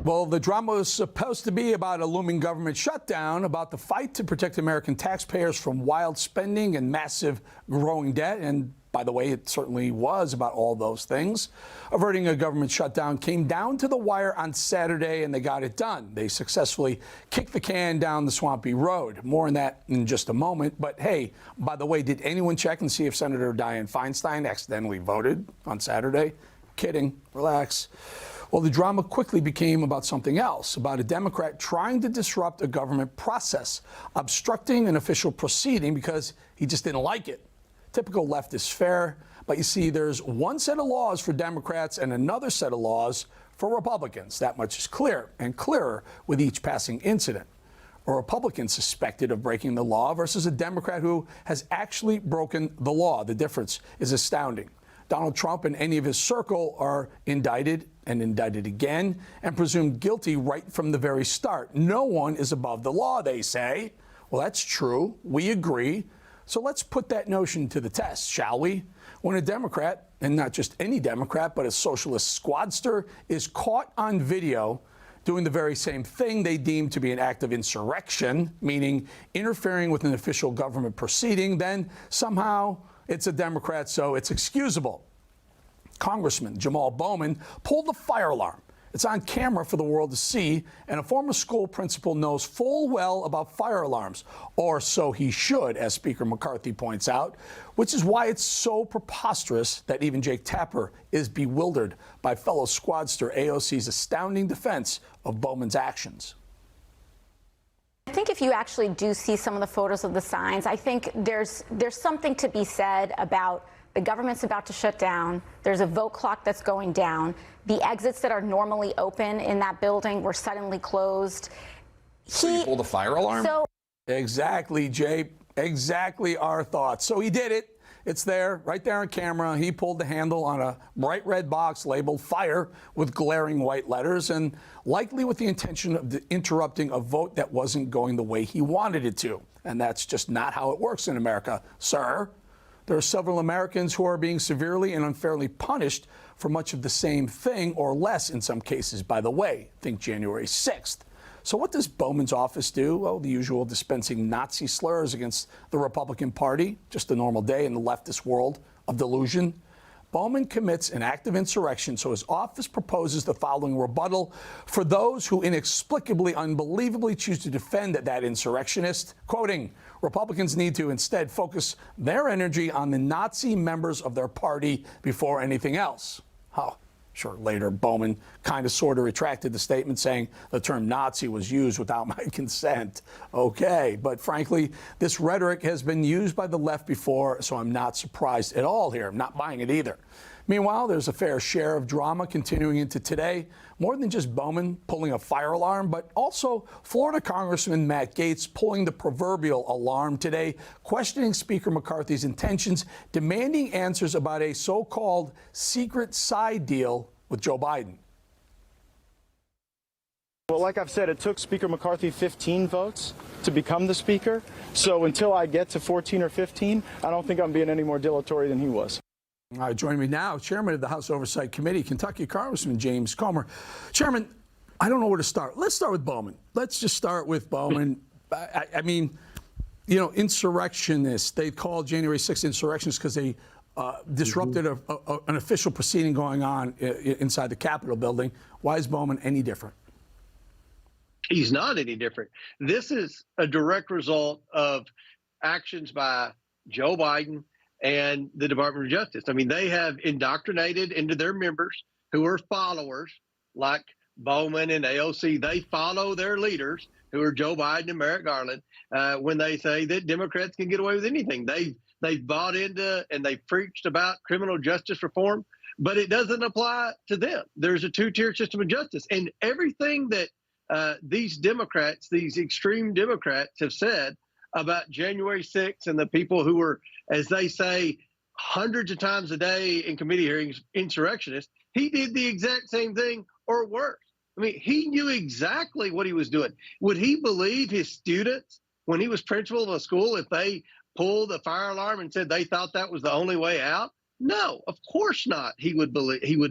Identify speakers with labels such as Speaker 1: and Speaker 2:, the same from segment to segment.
Speaker 1: Well, the drama was supposed to be about a looming government shutdown, about the fight to protect American taxpayers from wild spending and massive growing debt. And by the way, it certainly was about all those things. Averting a government shutdown came down to the wire on Saturday, and they got it done. They successfully kicked the can down the swampy road. More on that in just a moment. But hey, by the way, did anyone check and see if Senator Dianne Feinstein accidentally voted on Saturday? Kidding. Relax. Well, the drama quickly became about something else, about a Democrat trying to disrupt a government process, obstructing an official proceeding because he just didn't like it. Typical leftist fare, but you see, there's one set of laws for Democrats and another set of laws for Republicans. That much is clear, and clearer with each passing incident. A Republican suspected of breaking the law versus a Democrat who has actually broken the law. The difference is astounding. Donald Trump and any of his circle are indicted and indicted again and presumed guilty right from the very start. No one is above the law, they say. Well, that's true. We agree. So let's put that notion to the test, shall we? When a Democrat, and not just any Democrat, but a socialist squadster, is caught on video doing the very same thing they deem to be an act of insurrection, meaning interfering with an official government proceeding, then somehow it's a Democrat, so it's excusable. Congressman Jamaal Bowman pulled the fire alarm. It's on camera for the world to see, and a former school principal knows full well about fire alarms, or so he should, as Speaker McCarthy points out, which is why it's so preposterous that even Jake Tapper is bewildered by fellow squadster AOC's astounding defense of Bowman's actions.
Speaker 2: I think if you actually do see some of the photos of the signs, I think there's something to be said about the government's about to shut down. There's a vote clock that's going down. The exits that are normally open in that building were suddenly closed.
Speaker 3: So he pulled a fire alarm?
Speaker 1: Exactly, Jay. Exactly our thoughts. So he did it. It's there, right there on camera. He pulled the handle on a bright red box labeled fire with glaring white letters, and likely with the intention of interrupting a vote that wasn't going the way he wanted it to. And that's just not how it works in America, sir. There are several Americans who are being severely and unfairly punished for much of the same thing, or less in some cases, by the way. Think January 6th. So what does Bowman's office do? Well, the usual, dispensing Nazi slurs against the Republican Party. Just a normal day in the leftist world of delusion. Bowman commits an act of insurrection, so his office proposes the following rebuttal for those who inexplicably, unbelievably choose to defend that insurrectionist. Quoting, Republicans need to instead focus their energy on the Nazi members of their party before anything else. Oh. Sure, later, Bowman kind of sort of retracted the statement, saying the term Nazi was used without my consent. Okay, but frankly, this rhetoric has been used by the left before, so I'm not surprised at all here. I'm not buying it either. Meanwhile, there's a fair share of drama continuing into today, more than just Bowman pulling a fire alarm, but also Florida Congressman Matt Gaetz pulling the proverbial alarm today, questioning Speaker McCarthy's intentions, demanding answers about a so-called secret side deal with Joe Biden.
Speaker 4: Well, like I've said, it took Speaker McCarthy 15 votes to become the Speaker. So until I get to 14 or 15, I don't think I'm being any more dilatory than he was.
Speaker 1: Joining me now, Chairman of the House Oversight Committee, Kentucky Congressman James Comer. Chairman, I don't know where to start. Let's start with Bowman. Let's just start with Bowman. I mean, you know, insurrectionists, they called January 6th insurrectionists because they disrupted an official proceeding going on inside the Capitol building. Why is Bowman any different?
Speaker 5: He's not any different. This is a direct result of actions by Joe Biden and the Department of Justice. I mean, they have indoctrinated into their members who are followers like Bowman and AOC. They follow their leaders who are Joe Biden and Merrick Garland when they say that Democrats can get away with anything. They've bought into and they've preached about criminal justice reform, but it doesn't apply to them. There's a two-tier system of justice. And everything that these Democrats, these extreme Democrats have said about January 6th and the people who were, as they say, hundreds of times a day in committee hearings, insurrectionists, he did the exact same thing or worse. I mean, he knew exactly what he was doing. Would he believe his students when he was principal of a school if they pulled a fire alarm and said they thought that was the only way out? No, of course not. He would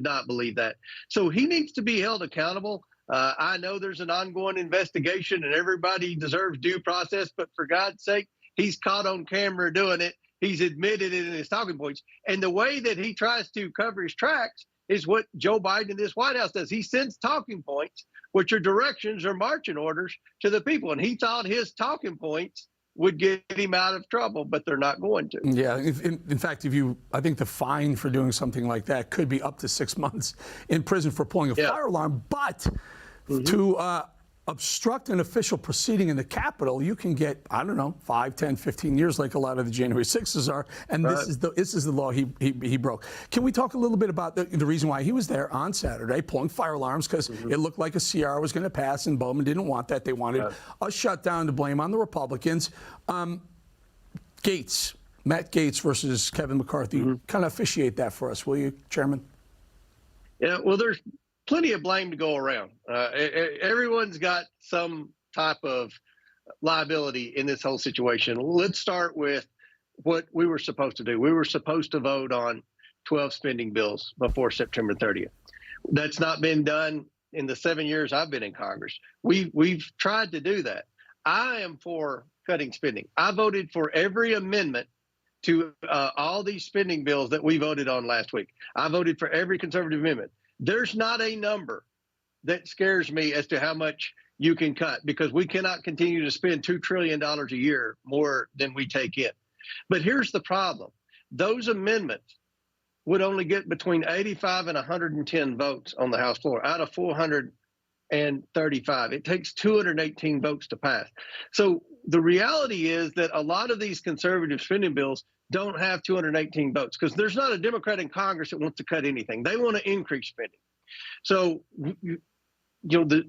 Speaker 5: not believe that. So he needs to be held accountable I know there's an ongoing investigation and everybody deserves due process, but for God's sake, he's caught on camera doing it. He's admitted it in his talking points. And the way that he tries to cover his tracks is what Joe Biden in this White House does. He sends talking points, which are directions or marching orders to the people. And he thought his talking points would get him out of trouble, but they're not going to.
Speaker 1: Yeah, in fact, I think the fine for doing something like that could be up to 6 months in prison for pulling a fire alarm. But to obstruct an official proceeding in the Capitol, you can get, I don't know, 5, 10, 15 years like a lot of the January 6s are. And this is the law he broke. Can we talk a little bit about the reason why he was there on Saturday pulling fire alarms? Because it looked like a CR was going to pass, and Bowman didn't want that. They wanted a shutdown to blame on the Republicans. Gaetz, Matt Gaetz versus Kevin McCarthy. Kind of officiate that for us, will you, Chairman?
Speaker 5: Yeah, well, there's plenty of blame to go around. Everyone's got some type of liability in this whole situation. Let's start with what we were supposed to do. We were supposed to vote on 12 spending bills before September 30th. That's not been done in the 7 years I've been in Congress. We've tried to do that. I am for cutting spending. I voted for every amendment to all these spending bills that we voted on last week. I voted for every conservative amendment. There's not a number that scares me as to how much you can cut, because we cannot continue to spend $2 trillion a year more than we take in. But here's the problem. Those amendments would only get between 85 and 110 votes on the House floor out of 435. It takes 218 votes to pass. So the reality is that a lot of these conservative spending bills don't have 218 votes, because there's not a Democrat in Congress that wants to cut anything. They want to increase spending. So, the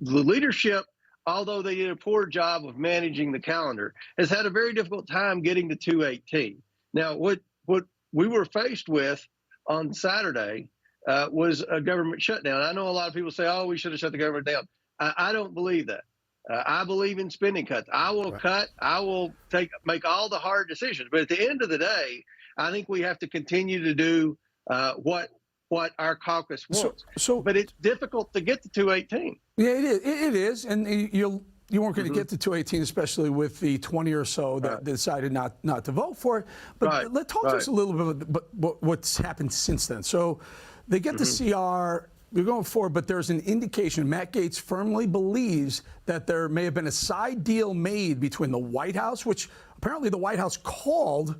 Speaker 5: leadership, although they did a poor job of managing the calendar, has had a very difficult time getting to 218. Now, what we were faced with on Saturday was a government shutdown. I know a lot of people say, oh, we should have shut the government down. I don't believe that. I believe in spending cuts. I will cut. I will make all the hard decisions. But at the end of the day, I think we have to continue to do what our caucus wants. But it's difficult to get to 218.
Speaker 1: Yeah, it is. It is, and you weren't going to get to 218, especially with the 20 or so that decided not to vote for it. But let's talk to us a little bit about what's happened since then. So they get the CR. We're going forward, but there's an indication Matt Gaetz firmly believes that there may have been a side deal made between the White House, which apparently the White House called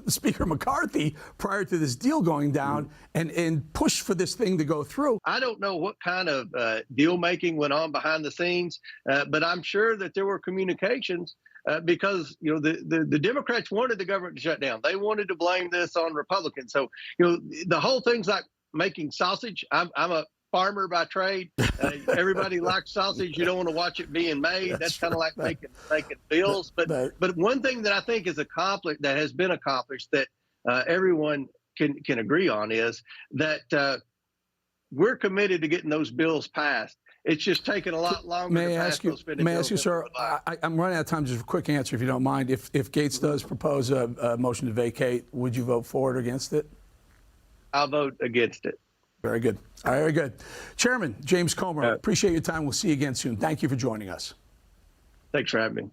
Speaker 1: Speaker McCarthy prior to this deal going down, and pushed for this thing to go through.
Speaker 5: I don't know what kind of deal making went on behind the scenes, but I'm sure that there were communications because the Democrats wanted the government to shut down. They wanted to blame this on Republicans. So the whole thing's like making sausage. I'm a farmer by trade. Everybody likes sausage. You don't want to watch it being made. That's kind of like making bills. But one thing that I think is accomplished, that has been accomplished, that everyone can agree on, is that we're committed to getting those bills passed. It's just taken a lot longer.
Speaker 1: May I ask you, sir? I'm running out of time. Just a quick answer, if you don't mind. If Gaetz does propose a motion to vacate, would you vote for it or against it?
Speaker 5: I'll vote against it.
Speaker 1: Very good. All right, very good. Chairman James Comer, appreciate your time. We'll see you again soon. Thank you for joining us.
Speaker 5: Thanks for having me.